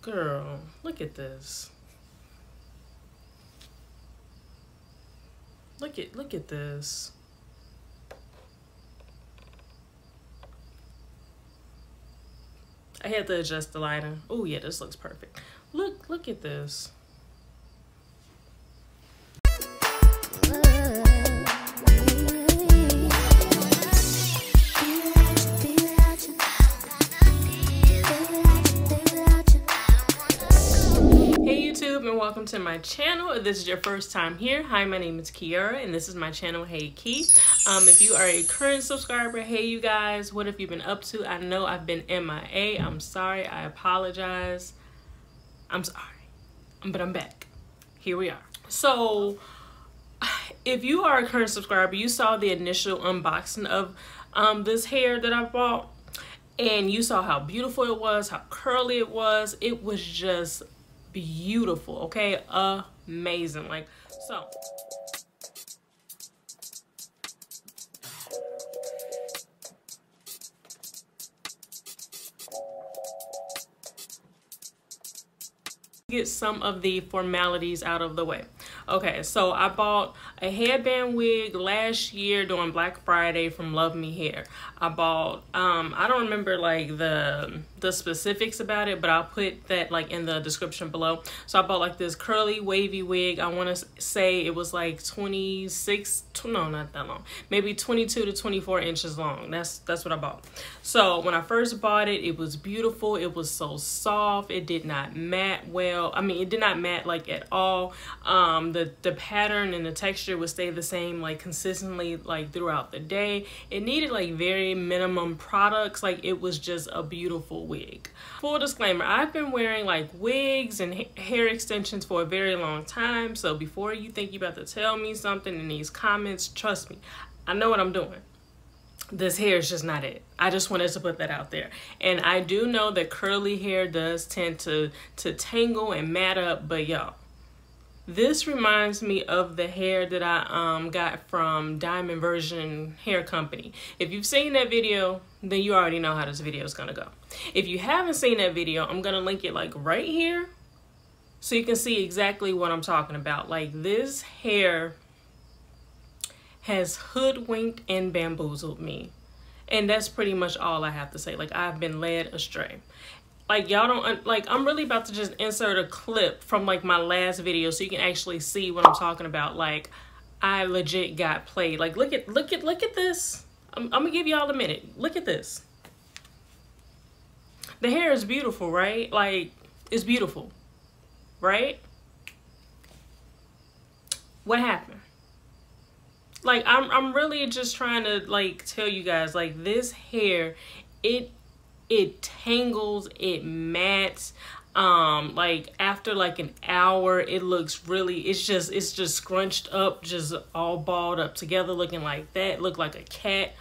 Girl, look at this. Look at this. I had to adjust the lighting. Oh yeah, this looks perfect. Look at this. And welcome to my channel. If this is your first time here, hi, my name is Kiara and this is my channel, Hey Key. If you are a current subscriber, hey you guys, what have you been up to? I know I've been MIA. I'm sorry. I apologize. I'm sorry, but I'm back. Here we are. So if you are a current subscriber, you saw the initial unboxing of this hair that I bought, and you saw how beautiful it was, how curly it was. It was just beautiful, okay? Amazing. Like, so get some of the formalities out of the way. Okay, so I bought a headband wig last year during Black Friday from Love Me Hair. I bought I don't remember like the specifics about it, but I'll put that like in the description below. So I bought like this curly wavy wig. I want to say it was like 26, no, not that long, maybe 22 to 24 inches long. That's what I bought. So when I first bought it, it was beautiful. It was so soft. It did not matte well. I mean, it did not matte like at all. The pattern and the texture would stay the same like consistently like throughout the day. It needed like very minimum products. Like, it was just a beautiful wig. Full disclaimer, I've been wearing like wigs and hair extensions for a very long time. So before you think you're about to tell me something in these comments, trust me, I know what I'm doing. This hair is just not it. I just wanted to put that out there. And I do know that curly hair does tend to tangle and mat up, but y'all, this reminds me of the hair that I got from Diamond Version Hair Company. If you've seen that video, then you already know how this video is gonna go. If you haven't seen that video, I'm gonna link it like right here so you can see exactly what I'm talking about. Like, this hair has hoodwinked and bamboozled me, and that's pretty much all I have to say. Like, I've been led astray. Like, y'all don't, like, I'm really about to just insert a clip from like my last video so you can actually see what I'm talking about. Like, I legit got played. Like, look at this. I'm gonna give y'all a minute. Look at this. The hair is beautiful, right? Like, it's beautiful, right? What happened? Like, I'm really just trying to like tell you guys, like, this hair, it tangles, it mats, like after like an hour it looks really, it's just scrunched up, just all balled up together, looking like that, look like a cat.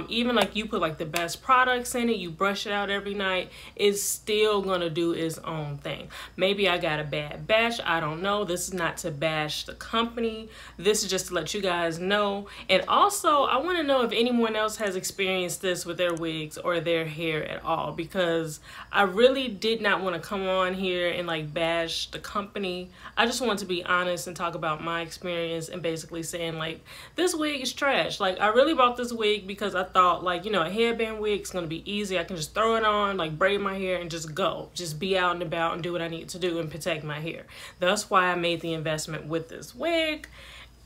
Even like you put like the best products in it, you brush it out every night, it's still gonna do its own thing. Maybe I got a bad batch, I don't know. This is not to bash the company, this is just to let you guys know. And also, I want to know if anyone else has experienced this with their wigs or their hair at all, because I really did not want to come on here and like bash the company. I just want to be honest and talk about my experience and basically saying like, this wig is trash. Like, I really bought this wig because I thought, like, you know, a headband wig is going to be easy. I can just throw it on, like braid my hair and just go. Just be out and about and do what I need to do and protect my hair. That's why I made the investment with this wig,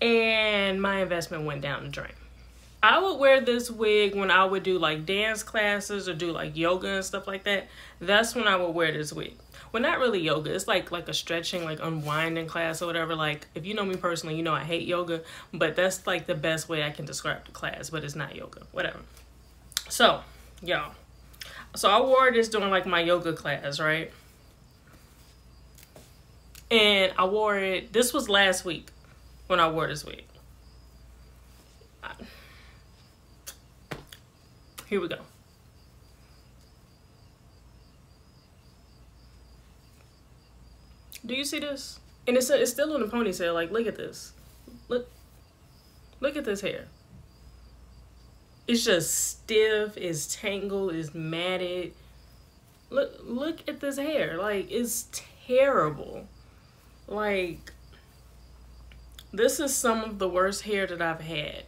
and my investment went down the drain. I would wear this wig when I would do like dance classes or do like yoga and stuff like that. That's when I would wear this wig. Well, not really yoga. It's like a stretching, like unwinding class or whatever. Like, if you know me personally, you know I hate yoga, but that's like the best way I can describe the class, but it's not yoga, whatever. So, y'all. So I wore this during like my yoga class, right? And I wore it, this was last week when I wore this wig. Here we go. Do you see this? And it's still in a ponytail. Like, look at this. Look at this hair. It's just stiff, it's tangled, it's matted. Look at this hair. Like, it's terrible. Like, this is some of the worst hair that I've had.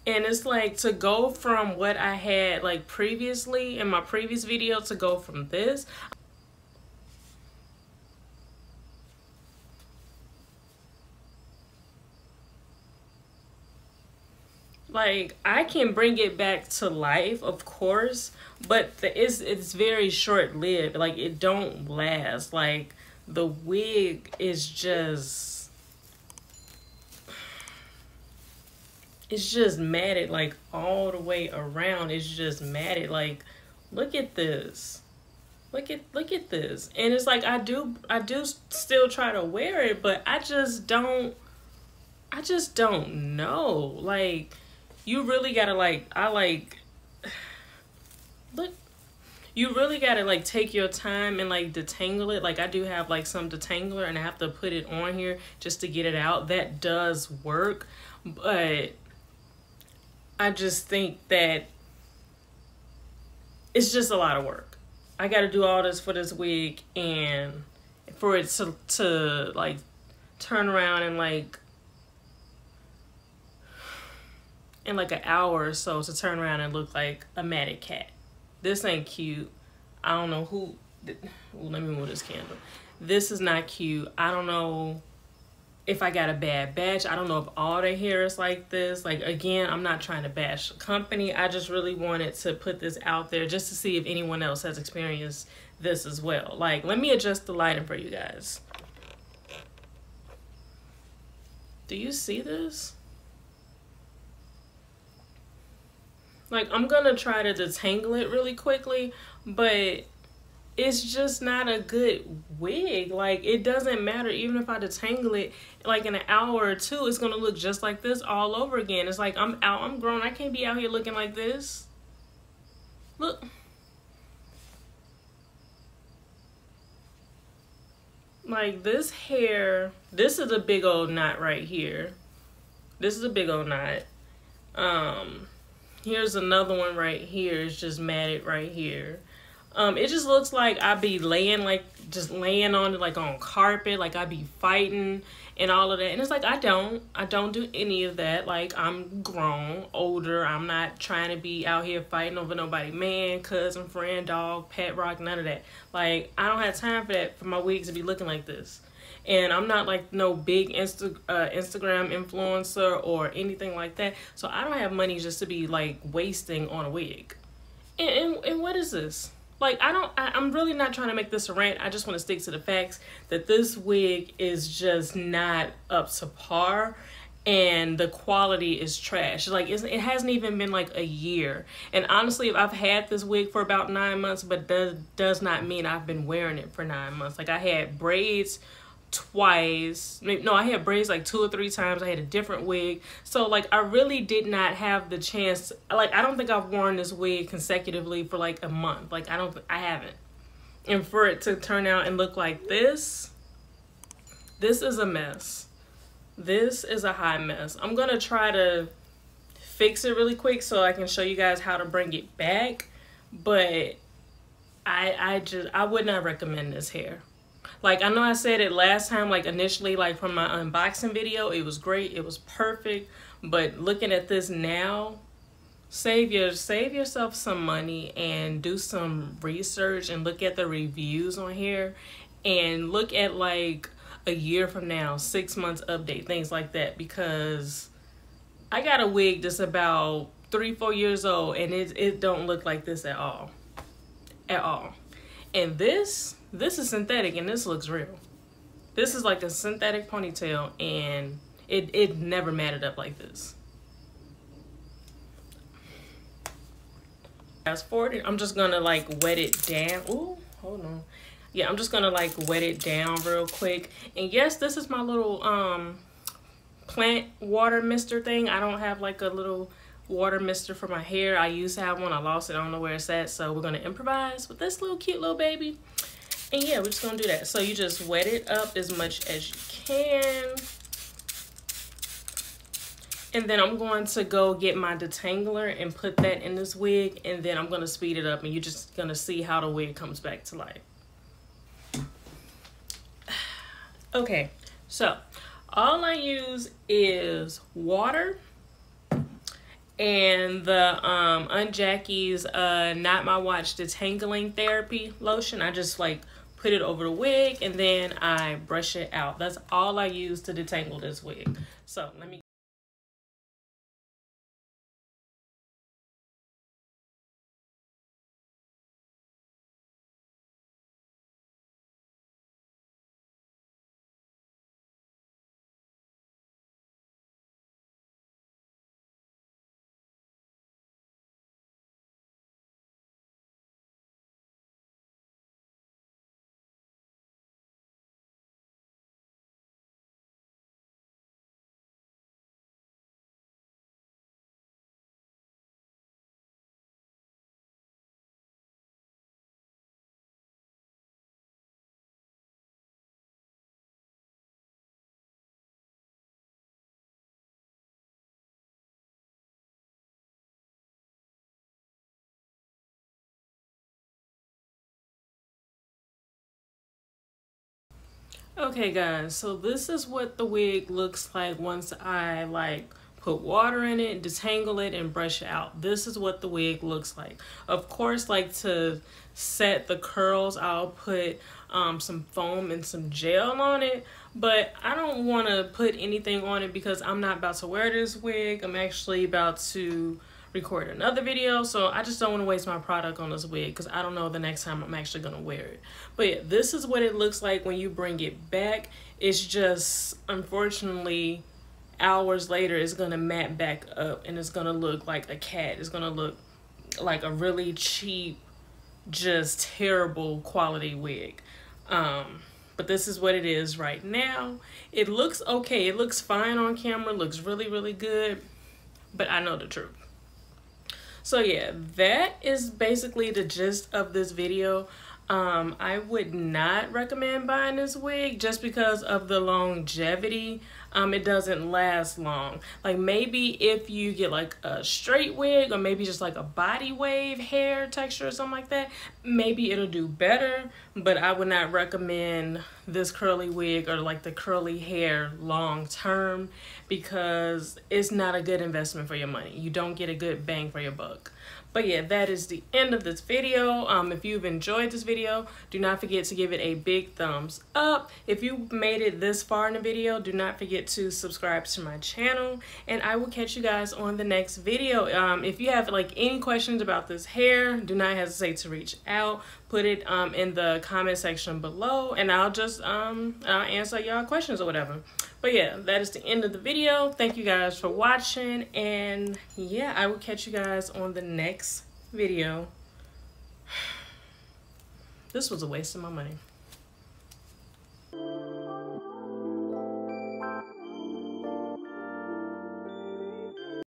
And it's like, to go from what I had like previously in my previous video to go from this. Like, I can bring it back to life, of course, but it's very short-lived. Like, it don't last. Like, the wig is just, it's just matted, like, all the way around. It's just matted. Like, look at this. Look at this. And it's like, I do still try to wear it, but I just don't know. Like, you really gotta look, you really gotta like take your time and like detangle it. Like, I do have like some detangler and I have to put it on here just to get it out. That does work, but I just think that it's just a lot of work. I gotta do all this for this wig, and for it to like turn around and like in like an hour or so to turn around and look like a matted cat. This ain't cute. I don't know who. Ooh, let me move this candle. This is not cute. I don't know if I got a bad batch. I don't know if all the hair is like this. Like, again, I'm not trying to bash the company. I just really wanted to put this out there just to see if anyone else has experienced this as well. Like, let me adjust the lighting for you guys. Do you see this? Like, I'm gonna try to detangle it really quickly, but it's just not a good wig. Like, it doesn't matter. Even if I detangle it, like in an hour or two, it's gonna look just like this all over again. It's like, I'm grown. I can't be out here looking like this. Look. Like, this hair, this is a big old knot right here. This is a big old knot. Here's another one right here. It's just matted right here. It just looks like I be laying, like, just laying on it, like on carpet, like I be fighting and all of that. And it's like, I don't do any of that. Like, I'm grown, older. I'm not trying to be out here fighting over nobody, man, cousin, friend, dog, pet rock, none of that. Like, I don't have time for that, for my wigs to be looking like this. And I'm not like no big Instagram influencer or anything like that. So I don't have money just to be like wasting on a wig. And what is this? Like, I'm really not trying to make this a rant. I just want to stick to the facts that this wig is just not up to par, and the quality is trash. Like, it hasn't even been like a year. And honestly, I've had this wig for about 9 months, but that does not mean I've been wearing it for 9 months. Like, I had braids twice. No, I had braids like 2 or 3 times. I had a different wig. So like, I really did not have the chance. Like, I don't think I've worn this wig consecutively for like a month. Like, I haven't. And for it to turn out and look like this is a mess. This is a hot mess. I'm gonna try to fix it really quick so I can show you guys how to bring it back, but I would not recommend this hair. Like, I know I said it last time, like initially, like from my unboxing video, it was great, it was perfect, but looking at this now, save yourself some money and do some research and look at the reviews on here, and look at like a year from now, 6 months update, things like that, because I got a wig that's about 3-4 years old and it don't look like this at all. And this is synthetic, and this looks real. This is like a synthetic ponytail, and it never matted up like this. Fast forward, I'm just gonna like wet it down. Ooh, hold on. Yeah, I'm just gonna like wet it down real quick. And yes, this is my little plant water mister thing. I don't have like a little water mister for my hair. I used to have one. I lost it. I don't know where it's at. So we're gonna improvise with this little cute little baby. And yeah, we're just gonna do that. So you just wet it up as much as you can. And then I'm going to go get my detangler and put that in this wig, and then I'm going to speed it up and you're just going to see how the wig comes back to life. Okay, so all I use is water and the Unjackie's Not My Watch Detangling Therapy lotion. I just like put it over the wig and then I brush it out. That's all I use to detangle this wig. So let me. Okay guys, so this is what the wig looks like once I like put water in it, detangle it, and brush it out. This is what the wig looks like. Of course, like to set the curls, I'll put some foam and some gel on it, but I don't want to put anything on it because I'm not about to wear this wig. I'm actually about to record another video, so I just don't want to waste my product on this wig because I don't know the next time I'm actually going to wear it. But yeah, this is what it looks like when you bring it back. It's just, unfortunately, hours later it's going to matte back up and it's going to look like a cat. It's going to look like a really cheap, just terrible quality wig. But this is what it is right now. It looks okay. It looks fine on camera. It looks really, really good. But I know the truth. So yeah, that is basically the gist of this video. I would not recommend buying this wig just because of the longevity. It doesn't last long. Like maybe if you get like a straight wig or maybe just like a body wave hair texture or something like that, maybe it'll do better, but I would not recommend this curly wig or like the curly hair long term because it's not a good investment for your money. You don't get a good bang for your buck. But yeah, that is the end of this video. If you've enjoyed this video, do not forget to give it a big thumbs up. If you made it this far in the video, do not forget to subscribe to my channel, and I will catch you guys on the next video. If you have like any questions about this hair, do not hesitate to reach out. Put it in the comment section below, and I'll just answer y'all questions or whatever. But yeah, that is the end of the video. Thank you guys for watching, and yeah, I will catch you guys on the next video. This was a waste of my money.